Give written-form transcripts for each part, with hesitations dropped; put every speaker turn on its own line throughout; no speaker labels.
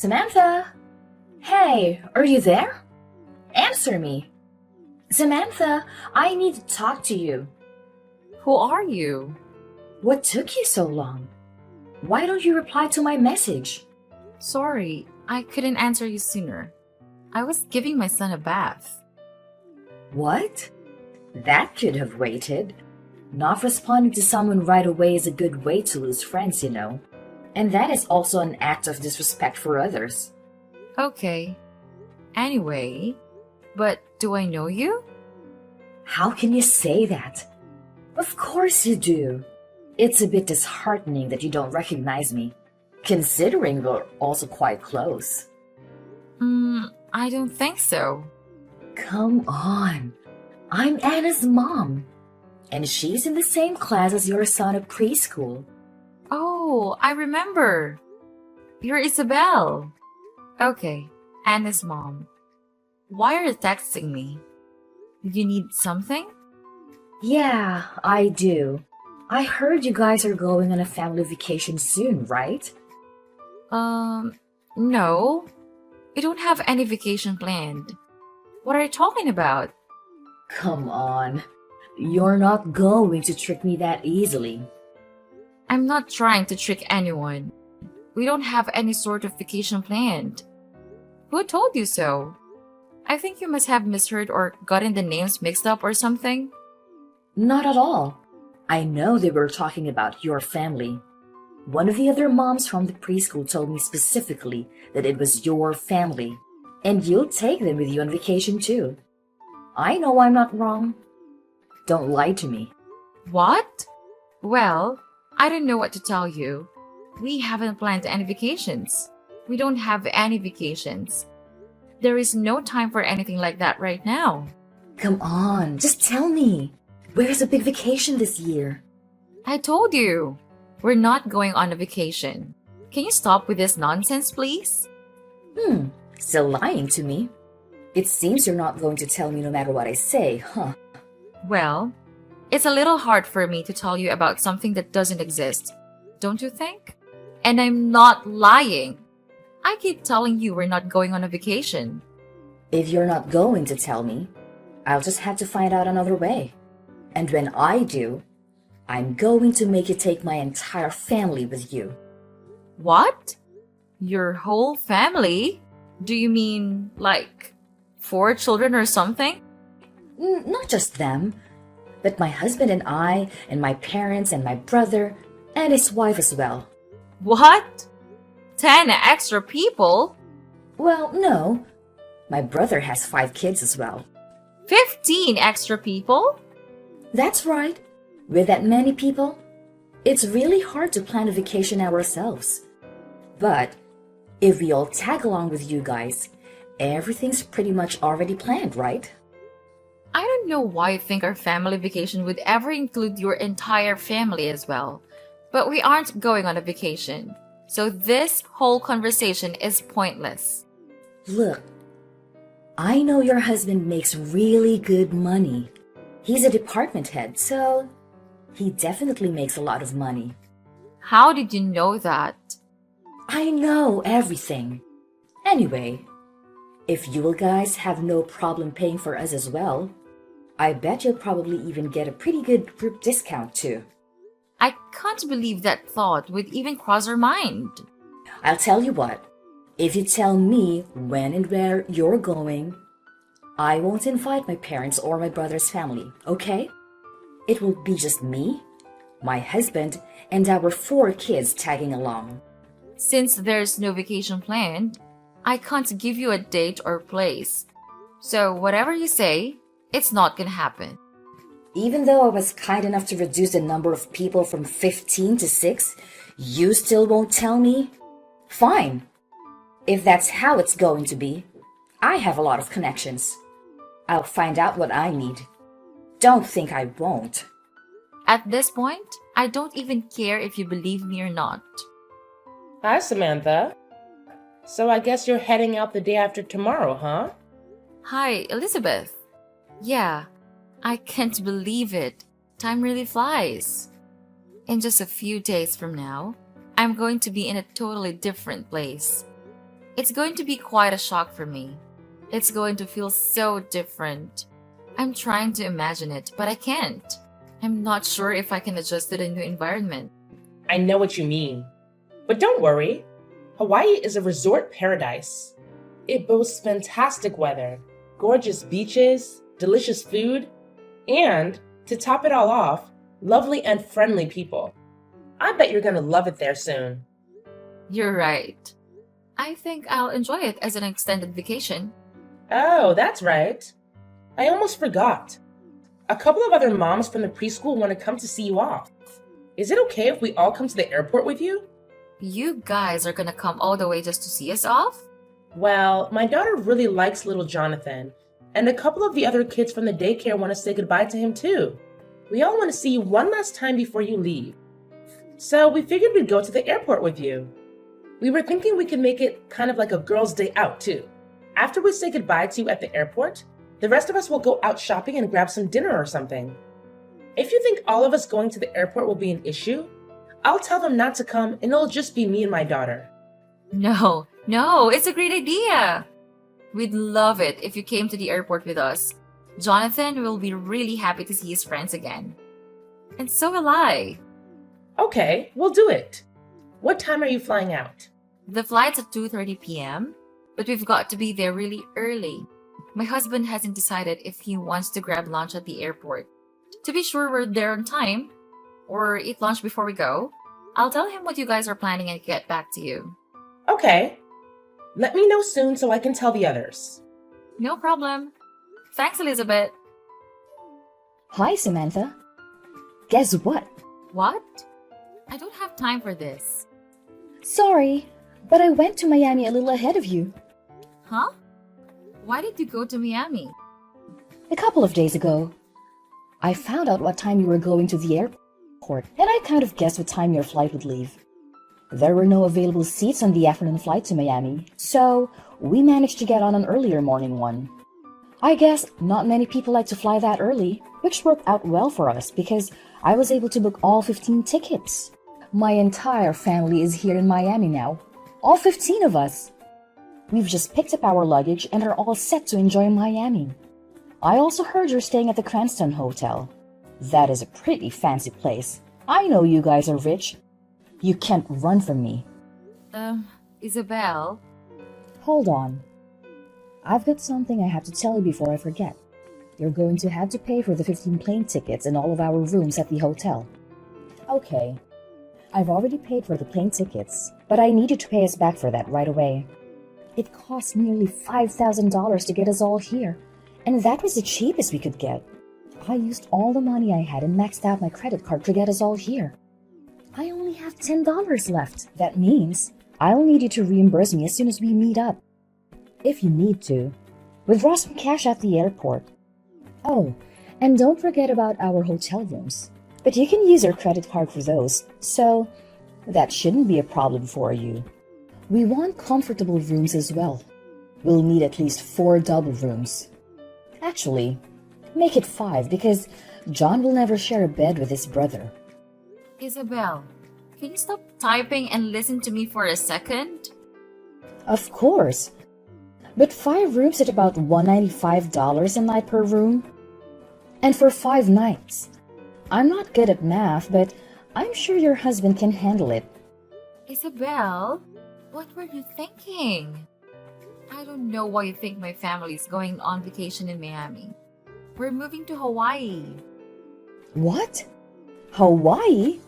Samantha! Hey, are you there? Answer me. Samantha, I need to talk to you.
Who are you?
What took you so long? Why don't you reply to my message?
Sorry, I couldn't answer you sooner. I was giving my son a bath.
What? That could have waited. Not responding to someone right away is a good way to lose friends, you know. And that is also an act of disrespect for others.
Okay. Anyway, but do I know you?
How can you say that? Of course you do. It's a bit disheartening that you don't recognize me, considering we're also quite close.
I don't think so.
Come on. I'm Anna's mom. And she's in the same class as your son at preschool.
Oh, I remember. You're Isabel. Okay, Anna's mom. Why are you texting me? Did you need something?
Yeah, I do. I heard you guys are going on a family vacation soon, right?
No. We don't have any vacation planned. What are you talking about?
Come on. You're not going to trick me that easily.
I'm not trying to trick anyone. We don't have any sort of vacation planned. Who told you so? I think you must have misheard or gotten the names mixed up or something.
Not at all. I know they were talking about your family. One of the other moms from the preschool told me specifically that it was your family, and you'll take them with you on vacation too. I know I'm not wrong. Don't lie to me.
What? Well, I don't know what to tell you. We haven't planned any vacations. We don't have any vacations. There is no time for anything like that right now.
Come on, just tell me. Where's a big vacation this year?
I told you. We're not going on a vacation. Can you stop with this nonsense, please?
Still lying to me. It seems you're not going to tell me no matter what I say, huh?
Well, it's a little hard for me to tell you about something that doesn't exist, don't you think? And I'm not lying. I keep telling you we're not going on a vacation.
If you're not going to tell me, I'll just have to find out another way. And when I do, I'm going to make you take my entire family with you.
What? Your whole family? Do you mean, like, 4 children or something?
Not just them, but my husband and my parents, and my brother, and his wife as well.
What? 10 extra people?
Well, no. My brother has 5 kids as well.
15 extra people?
That's right. With that many people, it's really hard to plan a vacation ourselves. But if we all tag along with you guys, everything's pretty much already planned, right?
I don't know why you think our family vacation would ever include your entire family as well. But we aren't going on a vacation. So this whole conversation is pointless.
Look, I know your husband makes really good money. He's a department head, so he definitely makes a lot of money.
How did you know that?
I know everything. Anyway, if you guys have no problem paying for us as well, I bet you'll probably even get a pretty good group discount too.
I can't believe that thought would even cross our mind.
I'll tell you what, if you tell me when and where you're going, I won't invite my parents or my brother's family, okay? It will be just me, my husband, and our 4 kids tagging along.
Since there's no vacation planned, I can't give you a date or place. So whatever you say, it's not gonna happen.
Even though I was kind enough to reduce the number of people from 15 to 6, you still won't tell me? Fine. If that's how it's going to be, I have a lot of connections. I'll find out what I need. Don't think I won't.
At this point, I don't even care if you believe me or not.
Hi, Samantha. So I guess you're heading out the day after tomorrow, huh?
Hi, Elizabeth. Yeah, I can't believe it. Time really flies. In just a few days from now, I'm going to be in a totally different place. It's going to be quite a shock for me. It's going to feel so different. I'm trying to imagine it, but I can't. I'm not sure if I can adjust to the new environment.
I know what you mean. But don't worry. Hawaii is a resort paradise. It boasts fantastic weather, gorgeous beaches, delicious food, and, to top it all off, lovely and friendly people. I bet you're going to love it there soon.
You're right. I think I'll enjoy it as an extended vacation.
Oh, that's right. I almost forgot. A couple of other moms from the preschool want to come to see you off. Is it okay if we all come to the airport with you?
You guys are gonna come all the way just to see us off?
Well, my daughter really likes little Jonathan, and a couple of the other kids from the daycare want to say goodbye to him too. We all want to see you one last time before you leave. So we figured we'd go to the airport with you. We were thinking we could make it kind of like a girls' day out too. After we say goodbye to you at the airport, the rest of us will go out shopping and grab some dinner or something. If you think all of us going to the airport will be an issue, I'll tell them not to come and it'll just be me and my daughter.
No, it's a great idea. We'd love it if you came to the airport with us. Jonathan will be really happy to see his friends again. And so will I.
Okay, we'll do it. What time are you flying out?
The flight's at 2:30 p.m., but we've got to be there really early. My husband hasn't decided if he wants to grab lunch at the airport. To be sure we're there on time, or eat lunch before we go, I'll tell him what you guys are planning and get back to you.
Okay. Let me know soon so I can tell the others.
No problem. Thanks, Elizabeth.
Hi, Samantha. Guess what?
What? I don't have time for this.
Sorry, but I went to Miami a little ahead of you.
Huh? Why did you go to Miami?
A couple of days ago. I found out what time you were going to the airport, and I kind of guessed what time your flight would leave. There were no available seats on the afternoon flight to Miami, so we managed to get on an earlier morning one. I guess not many people like to fly that early, which worked out well for us because I was able to book all 15 tickets. My entire family is here in Miami now. All 15 of us. We've just picked up our luggage and are all set to enjoy Miami. I also heard you're staying at the Cranston Hotel. That is a pretty fancy place. I know you guys are rich. You can't run from me.
Isabel?
Hold on. I've got something I have to tell you before I forget. You're going to have to pay for the 15 plane tickets and all of our rooms at the hotel. Okay. I've already paid for the plane tickets, but I need you to pay us back for that right away. It cost nearly $5,000 to get us all here, and that was the cheapest we could get. I used all the money I had and maxed out my credit card to get us all here. I only have $10 left. That means I'll need you to reimburse me as soon as we meet up. If you need to, withdraw some cash at the airport. Oh, and don't forget about our hotel rooms. But you can use your credit card for those, so that shouldn't be a problem for you. We want comfortable rooms as well. We'll need at least 4 double rooms. Actually, make it 5 because John will never share a bed with his brother.
Isabel, can you stop typing and listen to me for a second?
Of course. But 5 rooms at about $195 a night per room. And for 5 nights. I'm not good at math, but I'm sure your husband can handle it.
Isabel, what were you thinking? I don't know why you think my family is going on vacation in Miami. We're moving to Hawaii.
What? Hawaii?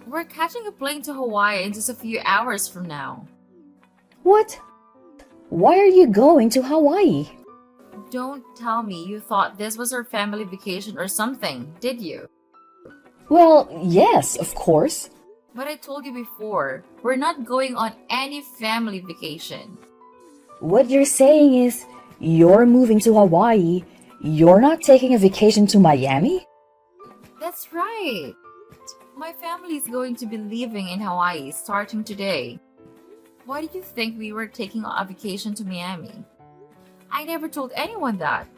We're catching a plane to Hawaii in just a few hours from now.
What? Why are you going to Hawaii?
Don't tell me you thought this was our family vacation or something, did you?
Well, yes, of course.
But I told you before, we're not going on any family vacation.
What you're saying is, you're moving to Hawaii, you're not taking a vacation to Miami?
That's right. My family is going to be leaving in Hawaii starting today. Why did you think we were taking a vacation to Miami? I never told anyone that.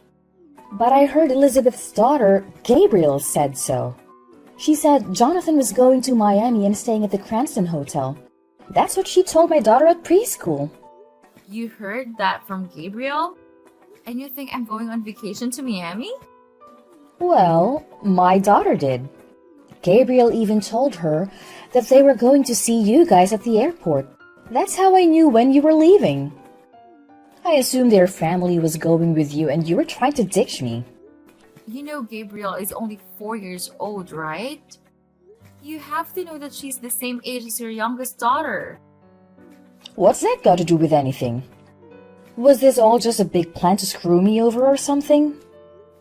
But I heard Elizabeth's daughter, Gabriel, said so. She said Jonathan was going to Miami and staying at the Cranston Hotel. That's what she told my daughter at preschool.
You heard that from Gabriel? And you think I'm going on vacation to Miami?
Well, my daughter did. Gabriel even told her that they were going to see you guys at the airport. That's how I knew when you were leaving. I assumed their family was going with you and you were trying to ditch me.
You know Gabriel is only 4 years old, right? You have to know that she's the same age as your youngest daughter.
What's that got to do with anything? Was this all just a big plan to screw me over or something?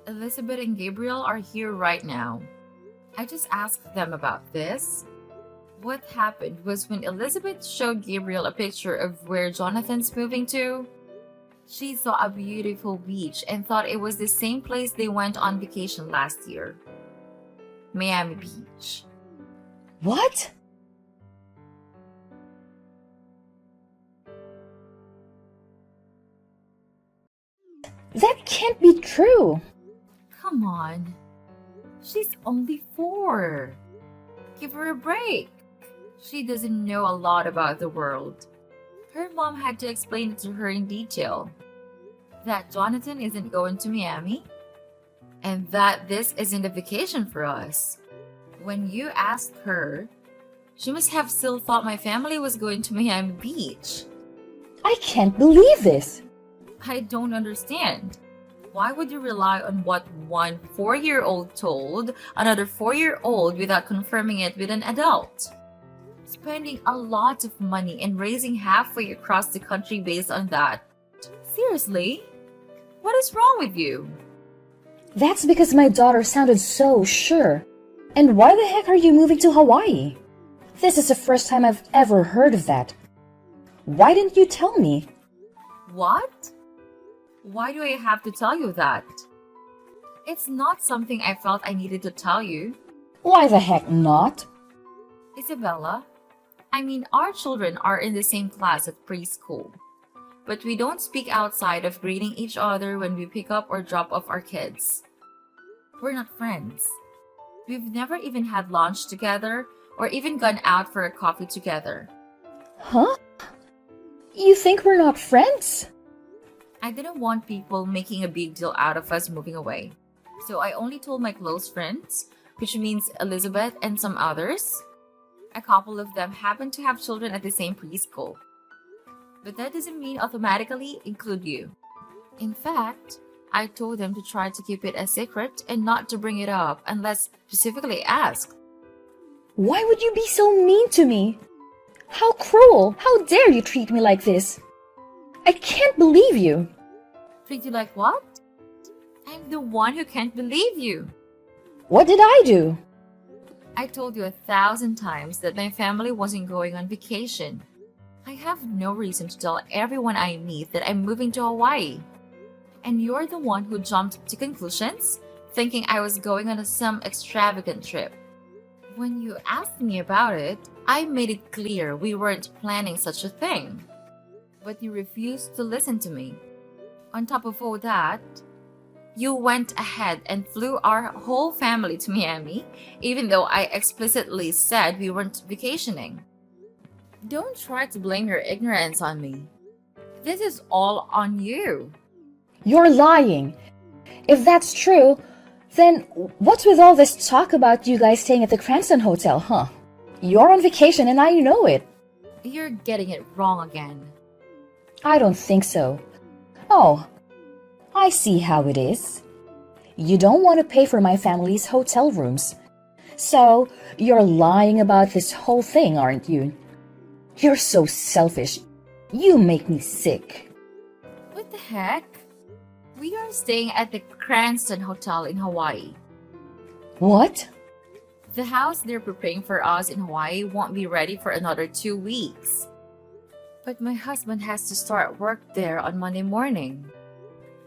Elizabeth and Gabriel are here right now. I just asked them about this. What happened was when Elizabeth showed Gabriel a picture of where Jonathan's moving to, she saw a beautiful beach and thought it was the same place they went on vacation last year. Miami Beach.
What? That can't be true.
Come on. She's only 4. Give her a break. She doesn't know a lot about the world. Her mom had to explain it to her in detail. That Jonathan isn't going to Miami, and that this isn't a vacation for us. When you asked her, she must have still thought my family was going to Miami Beach.
I can't believe this.
I don't understand. Why would you rely on what one 4-year-old told another 4-year-old without confirming it with an adult? Spending a lot of money and racing halfway across the country based on that. Seriously? What is wrong with you?
That's because my daughter sounded so sure. And why the heck are you moving to Hawaii? This is the first time I've ever heard of that. Why didn't you tell me?
What? Why do I have to tell you that? It's not something I felt I needed to tell you.
Why the heck not?
Isabella, I mean, our children are in the same class at preschool, but we don't speak outside of greeting each other when we pick up or drop off our kids. We're not friends. We've never even had lunch together or even gone out for a coffee together.
Huh? You think we're not friends?
I didn't want people making a big deal out of us moving away. So I only told my close friends, which means Elizabeth and some others. A couple of them happen to have children at the same preschool. But that doesn't mean automatically include you. In fact, I told them to try to keep it a secret and not to bring it up unless specifically asked.
Why would you be so mean to me? How cruel! How dare you treat me like this? I can't believe you.
Treat you like what? I'm the one who can't believe you.
What did I do?
I told you 1,000 times that my family wasn't going on vacation. I have no reason to tell everyone I meet that I'm moving to Hawaii. And you're the one who jumped to conclusions, thinking I was going on some extravagant trip. When you asked me about it, I made it clear we weren't planning such a thing. But you refused to listen to me. On top of all that, you went ahead and flew our whole family to Miami, even though I explicitly said we weren't vacationing. Don't try to blame your ignorance on me. This is all on you.
You're lying. If that's true, then what's with all this talk about you guys staying at the Cranston Hotel, huh? You're on vacation and I know it.
You're getting it wrong again.
I don't think so. Oh, I see how it is. You don't want to pay for my family's hotel rooms. So, you're lying about this whole thing, aren't you? You're so selfish. You make me sick.
What the heck? We are staying at the Cranston Hotel in Hawaii.
What?
The house they're preparing for us in Hawaii won't be ready for another 2 weeks. But my husband has to start work there on Monday morning.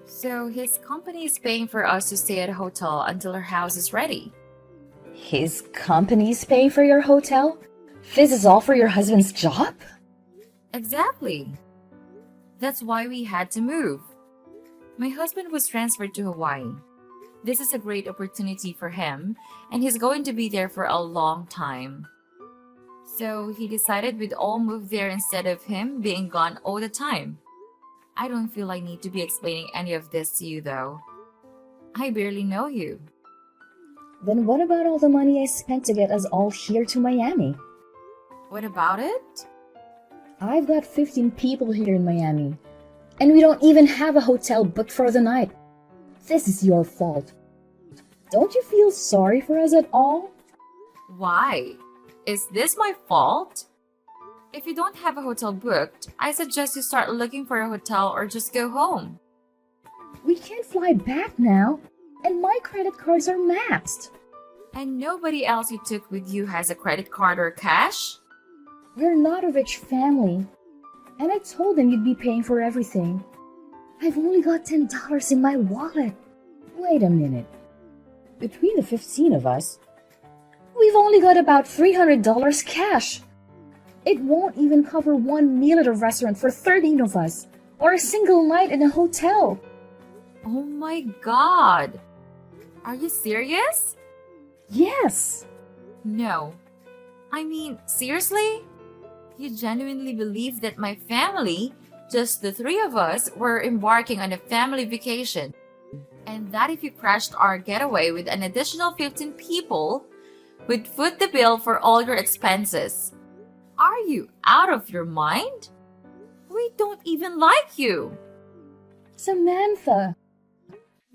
So his company is paying for us to stay at a hotel until our house is ready.
His company's paying for your hotel? This is all for your husband's job?
Exactly. That's why we had to move. My husband was transferred to Hawaii. This is a great opportunity for him, and he's going to be there for a long time. So he decided we'd all move there instead of him being gone all the time. I don't feel I need to be explaining any of this to you, though. I barely know you.
Then what about all the money I spent to get us all here to Miami?
What about it?
I've got 15 people here in Miami, and we don't even have a hotel booked for the night. This is your fault. Don't you feel sorry for us at all?
Why? Is this my fault? If you don't have a hotel booked, I suggest you start looking for a hotel or just go home.
We can't fly back now, and my credit cards are maxed.
And nobody else you took with you has a credit card or cash?
We're not a rich family, and I told them you'd be paying for everything. I've only got $10 in my wallet. Wait a minute. Between the 15 of us, we've only got about $300 cash. It won't even cover one meal at a restaurant for 13 of us, or a single night in a hotel.
Oh my god! Are you serious?
Yes.
No. I mean, seriously? You genuinely believe that my family, just the three of us, were embarking on a family vacation? And that if you crashed our getaway with an additional 15 people, we'd foot the bill for all your expenses? Are you out of your mind? We don't even like you.
Samantha,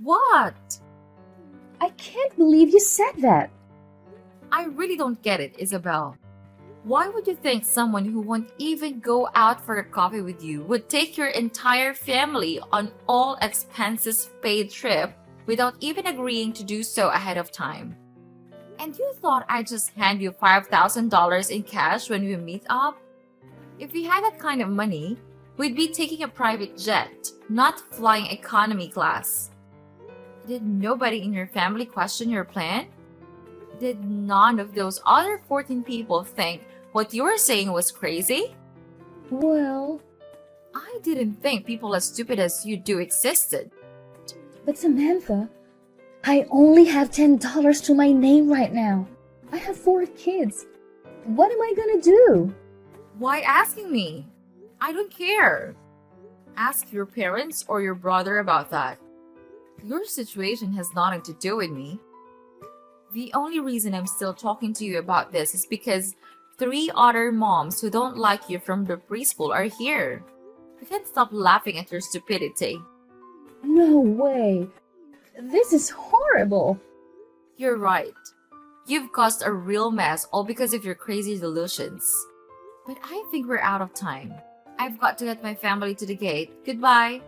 What?
I can't believe you said that.
I really don't get it, Isabel. Why would you think someone who won't even go out for a coffee with you would take your entire family on all expenses paid trip without even agreeing to do so ahead of time? And you thought I'd just hand you $5,000 in cash when we meet up? If we had that kind of money, we'd be taking a private jet, not flying economy class. Did nobody in your family question your plan? Did none of those other 14 people think what you were saying was crazy?
Well,
I didn't think people as stupid as you do existed.
but Samantha, I only have $10 to my name right now. I have 4 kids. What am I gonna do?
Why asking me? I don't care. Ask your parents or your brother about that. Your situation has nothing to do with me. The only reason I'm still talking to you about this is because 3 other moms who don't like you from the preschool are here. I can't stop laughing at your stupidity.
No way. This is horrible.
You're right. You've caused a real mess all because of your crazy delusions. But I think we're out of time. I've got to get my family to the gate. Goodbye.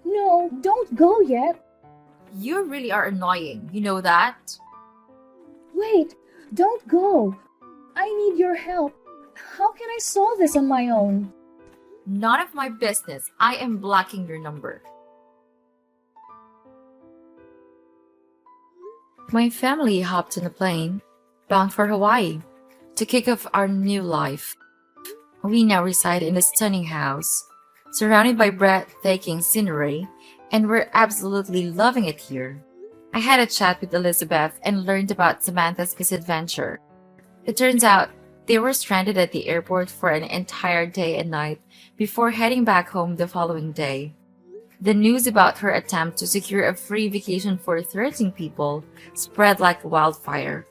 No, don't go yet.
You really are annoying. You know that?
Wait, don't go. I need your help. How can I solve this on my own?
None of my business. I am blocking your number. My family hopped on a plane, bound for Hawaii, to kick off our new life. We now reside in a stunning house, surrounded by breathtaking scenery, and we're absolutely loving it here. I had a chat with Elizabeth and learned about Samantha's misadventure. It turns out they were stranded at the airport for an entire day and night before heading back home the following day. The news about her attempt to secure a free vacation for 13 people spread like wildfire,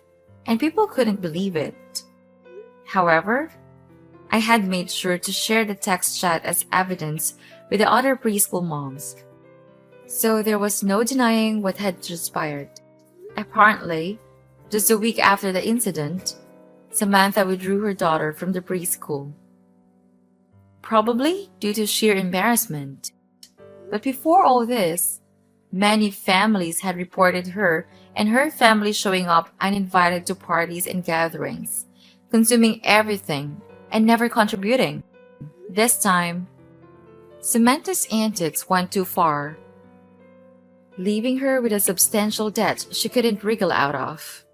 and people couldn't believe it. However, I had made sure to share the text chat as evidence with the other preschool moms. So there was no denying what had transpired. Apparently, just a week after the incident, Samantha withdrew her daughter from the preschool. Probably due to sheer embarrassment. But before all this, many families had reported her and her family showing up uninvited to parties and gatherings, consuming everything and never contributing. This time, Samantha's antics went too far, leaving her with a substantial debt she couldn't wriggle out of.